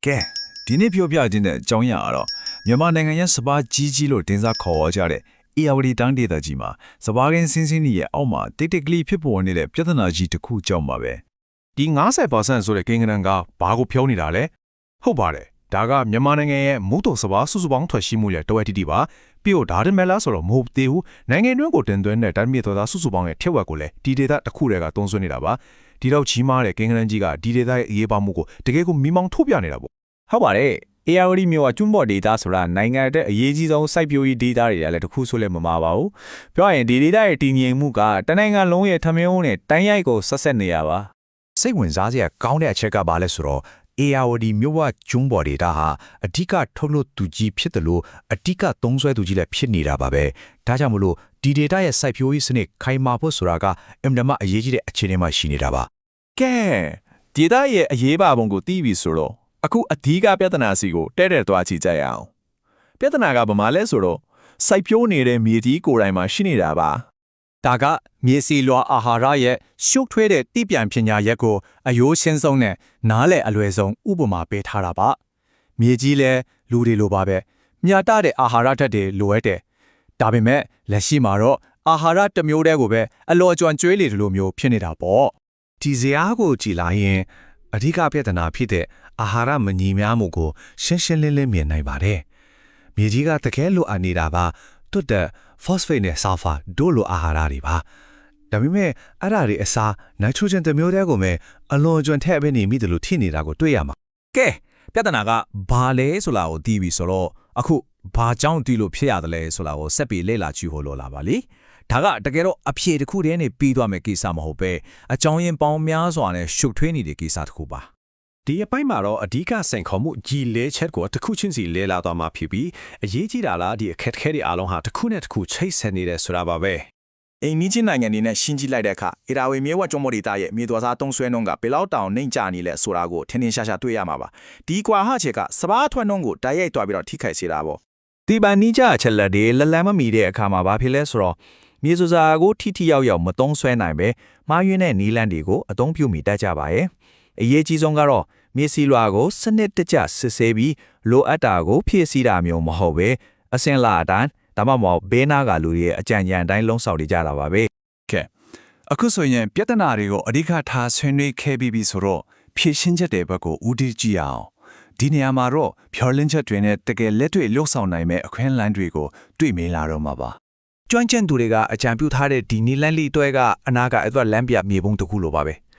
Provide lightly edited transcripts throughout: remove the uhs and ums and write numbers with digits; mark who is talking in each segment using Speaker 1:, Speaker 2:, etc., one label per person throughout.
Speaker 1: ကဲဒီနေ့ပြောပြခြင်းတဲ့အကြောင်းအရာကတော့မြန်မာနိုင်ငံရဲ့စပါးကြီးကြီးလို့တင်စားခေါ်ဝေါ်ကြတဲ့အေယာဝတီတန်းဒေသကြီးမှာစပါးကင်းစင်းစင်းကြီးရဲ့အောက်မှာတိတ်တိတ်ကလေးဖြစ်ပေါ်နေတဲ့ပြဿနာကြီးတစ်ခုကြောင့်ပါပဲ
Speaker 2: ဒီ90%ဆိုတဲ့ကိန်းဂဏန်းကဘာကိုပြောနေတာလဲဟုတ်ပါတယ်ဒါကမြန်မာနိုင်ငံရဲ့မုတ်တုံစပါးစုစုပေါင်းထွက်ရှိမှုရဲ့တဝက်တိတိပါပြီးတော့ဒါတမဲလားဆိုတော့မဟုတ်သေးဘူးနိုင်ငံတွင်းကိုတင်သွင်းတဲ့ဓာတ်မြေသောသားစုစုပေါင်းရဲ့ထက်ဝက်ကိုလည်းဒီဒေသတစ်ခုတည်းကသုံးစွဲနေတာပါဒီတော့ကြီးမားတဲ့ကိန်းဂဏန်းကြီးကဒီဒေသရဲ့အရေးပါမှုကိုတကယ်ကိုမိမောင်းထုတ်ပြနေတာပေါ့ဟ
Speaker 3: ုတ်ပါတယ်အေယာဝတီမြို့ကကျွန်းပေါ်ဒေတာဆိုတာနိုင်ငံရဲ့အရေးကြီးဆုံးစိုက်ပျိုးရေးဒေတာတွေလည်းတစ်ခုဆိုလည်းမမှားပါဘူးပြောရရင်ဒီဒေတာရဲ့တည်ငြိမ်မှုကတနိုင်ငံလုံးရဲ့ထမင်းဦးနဲ့တိုင်းရိုက်ကိုဆက်ဆက်နေရပါစ
Speaker 4: ိတ်ဝင်စားစရာကောင်းတဲ့အချက်ကဘာလဲဆိုတော့အေယာဝတီမြို့ဝကျွန်းပေါ်ဒေတာဟာအဓိကထုတ်လို့သူကြီးဖြစ်တယ်လို့အဓိကသုံးစွဲသူကြီးလည်းဖြစ်နေတာပါပဲဒါကြောင့်မလို့ဒီဒေတာရဲ့စိုက်ပျိုးရေးစနစ်ခိုင်မာဖို့ဆိုတာကအင်မတန်မှအရေးကြီးတဲ့အခြေအနေမှာရှိနေတာပါက
Speaker 3: ဲဒေတာရဲ့အရေးပါပုံကိုသိပြီဆိုတော့အခုအဓိကပြဿနာစီကိုတဲ့သွားကြည့်ကြရအောင်ပြဿနာကဘာမှလဲဆိုတော့စိုက်ပျိုးနေတဲ့မြေကြီးကိုယ်တိုင်မှာရှိနေတာပါဒါကမြေစီလွာအာဟာရရဲ့ရှုပ်ထွေးတဲ့တိပြန်ပညာရက်ကိုအယိုးရှင်းဆုံးနဲ့နားလည်အလွယ်ဆုံးဥပမာပေးထားတာပါမြေကြီးလဲလူတွေလိုပါပဲမြတ်တဲ့အာဟာရဓာတ်တွေလိုအပ်တယ်ဒါပေမဲ့လက်ရှိမှာတော့အာဟာရတစ်မျိုးတည်းကိုပဲအလော်ကျွမ်းကျွေးလေလိုမျိုးဖြစ်နေတာပေါ့ဒ
Speaker 4: ီဇာတ်ကိုကြည်လာရင်အဓိကပြဿနာဖြစ်တဲ့အာဟာရမညီမျှမှုကိုရှင်းရှင်းလင်းလင်းမြင်နိုင်ပါတယ်။မြေကြီးကတကယ်လိုအပ်နေတာပါတွတ်တဲ့ phosphate နဲ့ sulfur တို့လိုအာဟာရတွေပါ။ဒါပေမဲ့အဲ့ဒါတွေအစား nitrogen တစ်မျိုးတည်းကိုပဲအလွန်ကျွံထည့်ပေးနေမိတယ်လို့ထင်နေတာကိုတွေ့ရမှာ
Speaker 3: ။ကဲပြဿနာကဘာလဲဆိုတာကိုသိပြီဆိုတော့အခုဘာကြောင့်ဒီလိုဖြစ်ရတယ်လဲဆိုတာကိုဆက်ပြီးလေ့လာကြည့်ဖို့လိုလာပါလိ။ဒါကတကယ်တော့အဖြေတစ်ခုတည်းနဲ့ပြီးသွားမယ်ကိစ္စမဟုတ်ပဲအကြောင်းရင်းပေါင်းများစွာနဲ့ရှုပ်ထွေးနေတဲ့ကိစ္စတစ်ခုပါ
Speaker 2: ဒီအပိုင်းမှာတော့အဓိကစိန်ခေါ်မှုကြီးလဲချက်ကိုတစ်ခုချင်းစီလဲလာသွားမှာဖြစ်ပြီးအရေးကြီးတာလားဒီအခက်အခဲတွေအားလုံးဟာတစ်ခုနဲ့တစ်ခုချိတ်ဆက်နေတယ်ဆိုတာပါပဲ
Speaker 3: အိမ်နီးချင်းနိုင်ငံတွေနဲ့ရှင်းကြည့်လိုက်တဲ့အခါအေရာဝေမြေဝကျွန်းမော်ဒေတာရဲ့မြေတော်စားတုံးဆွဲနှုန်းကဘယ်လောက်တောင်နှိမ့်ကျနေလဲဆိုတာကိုထင်ထင်ရှားရှားတွေ့ရမှာပါဒီကွာဟချက်ကစပါးထွက်နှုန်းကိုတိုက်ရိုက်တွားပြီးတော့ထိခိုက်စေတာပေါ့ဒီပန်နီးကြအချက်လက်တွေလလန်းမမီတဲ့အခါမှာဘာဖြစ်လဲဆိုတော့မြေစွာကိုထိရောက်ရောက်မတုံးဆွဲနိုင်ပဲမှားယွင်းတဲ့နီးလန်းတွေကိုအသုံးပြုမိတတ်ကြပါရဲ့အရေးကြီးဆုံးကတော့မြေစီလွာကိုစနစ်တကျစစ်ဆေးပြီးလိုအပ်တာကိုဖြည့်ဆည်းတာမျိုးမဟုတ်ပဲအစင်လာအတိုင်းဒါမှမဟုတ်ဘေးနာကလူတွေရဲ့အကြံဉာဏ်တိုင်းလုံးဆောက်နေကြတာပါပဲကဲအခုဆိုရင်ပြဿနာတွေကိုအဓိကထားဆွေးနွေးခဲ့ပြီးဆိုတော့ဖြည့်ရှင်းချက်တွေဘက်ကိုဦးတည်ကြည့်အောင်ဒီနေရာမှာတော့ဖြော်လင်းချက်တွေနဲ့တကယ်လက်တွေ့လှုပ်ဆောင်နိုင်မဲ့အခွင့်အလမ်းတွေကိုတွေ့မြင်လာတော့မှာပါကျွမ်းကျင်သူတွေကအကြံပြုထားတဲ့ဒီနီလန်လီတွဲကအနာကအသွက်လမ်းပြမြေပုံတစ်ခုလိုပါပဲ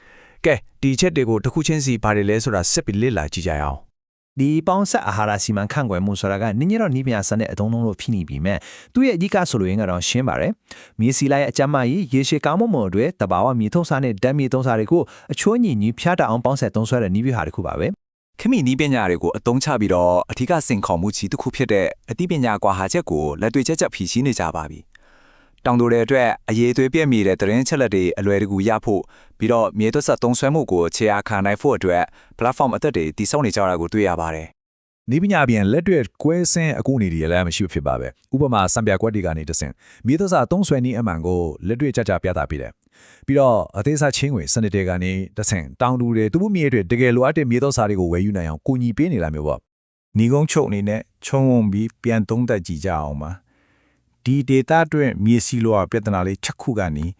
Speaker 3: ကဲဒီချက်တွေကိုတစ်ခုချင်းစီပါတယ်လဲဆိုတာစစ်ပြီးလေ့လာကြည့်ကြရအောင်ဒ
Speaker 5: ီပေါင်းဆက်အာဟာရစီမံခန့်ခွဲမှုဆိုတာကနည်းနည်းတော့နီးပညာစနစ်အသုံးလုံးလို့ဖြစ်နေပြီမဲ့သူ့ရဲ့အဓိကဆိုလိုရင်းကတော့ရှင်းပါတယ်မြေစီလိုက်အကြမ်းမကြီးရေရှည်ကောင်းမှုတွေတဘာဝမြေထုံးစားနဲ့ဓာတ်မြေထုံးစားတွေကိုအချိုးညီညီဖြားတအောင်ပေါင်းဆက်သုံးဆွဲတဲ့နည်းပြဟာတစ်ခုပါပဲခ
Speaker 3: မီနီးပညာတွေကိုအသုံးချပြီးတော့အထူးစင်ခေါ်မှုကြီးတစ်ခုဖြစ်တဲ့အသိပညာကွာဟာချက်ကိုလက်တွေ့ချက်ဖြည့်ရှင်းနေကြပါပြီတောင်တူတဲ့အတွက်အရေးသွေးပြည့်မီတဲ့သတင်းချက်လက်တွေအလွယ်တကူရဖို့ပြီးတော့မြေသွက်ဆက်သုံးဆွဲမှုကိုခြေအားခံနိုင်ဖို့အတွက် platform အသက်တွေတည်ဆောက်နေကြတာကိုတွေ့ရပါတယ်
Speaker 1: နီးပညာပြန်လက်တွေ့ကွဲစင်းအကူအညီတွေလည်းမရှိဖြစ်ပါပဲဥပမာစံပြကွက်တွေကနေတဆင်မြေသွက်ဆက်သုံးဆွဲနည်းအမှန်ကိုလက်တွေ့ကြပြသပေးတယ်ပြီးတော့အသေးစားချင်းဝင်စနစ်တွေကနေတဆင်တောင်တူတွေသူ့မြေတွေတကယ်လိုအပ်တဲ့မြေသွက်စားတွေကိုဝယ်ယူနိုင်အောင်ကူညီပေးနေလာမျိုးပေါ့ညီကုန်းချုပ်အနေနဲ့ခြုံဝုံပြီးပြန်သုံးသပ်ကြည့်ကြအောင်ပါဒီဒေတာအတွက်မြေစီလိုပြဿနာလေးချက်ခုကနေ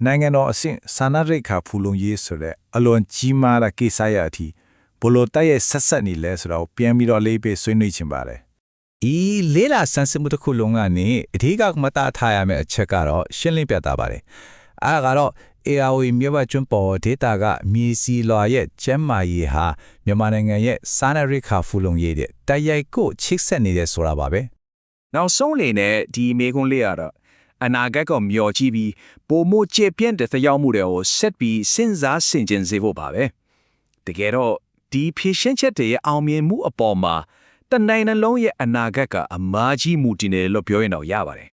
Speaker 1: နိုင်ငံတော်အဆင့်စာနာရိတ်ခါဖူလုံရေးဆိုတဲ့အလွန်ကြီးမားတဲ့ကိစ္စရပ်အထိဘလို့တိုက်ရဲ့ဆက်ဆက်နေလဲဆိုတော့ပြန်ပြီးတော့လေးပေးဆွေးနွေးချင်ပါတယ်ဤ
Speaker 3: လေးလာဆန်းစစ်မှုတစ်ခုလုံးကနေအထူးကမတားထားရမယ့်အချက်ကတော့ရှင်းလင်းပြသပါတယ်အဲဒါကတော့ AOE မြို့ဘကျွန်းပေါ်ဒေတာကမြေစီလွာရဲ့ကျမ်းမာရေးဟာမြန်မာနိုင်ငံရဲ့စာနာရိတ်ခါဖူလုံရေးတဲ့တိုက်ရိုက်ကိုချိတ်ဆက်နေတဲ့ဆိုတာပါပဲနောက်ဆုံးလေနဲ့ဒီမေကွန်းလေးရတော့အနာဂတ်ကမျောကြည့်ပြီးပုံမချေပြန့်တဲ့ရောက်မှုတွေကိုဆက်ပြီးစဉ်းစားဆင်ခြင်စေဖို့ပါပဲတကယ်တော့ဒီဖြည့်ရှင်းချက်တွေရဲ့အောင်မြင်မှုအပေါ်မှာတနိုင်နှလုံးရဲ့အနာဂတ်ကအမားကြီးမူတည်နေတယ်လို့ပြောရင်တော့ရပါတယ်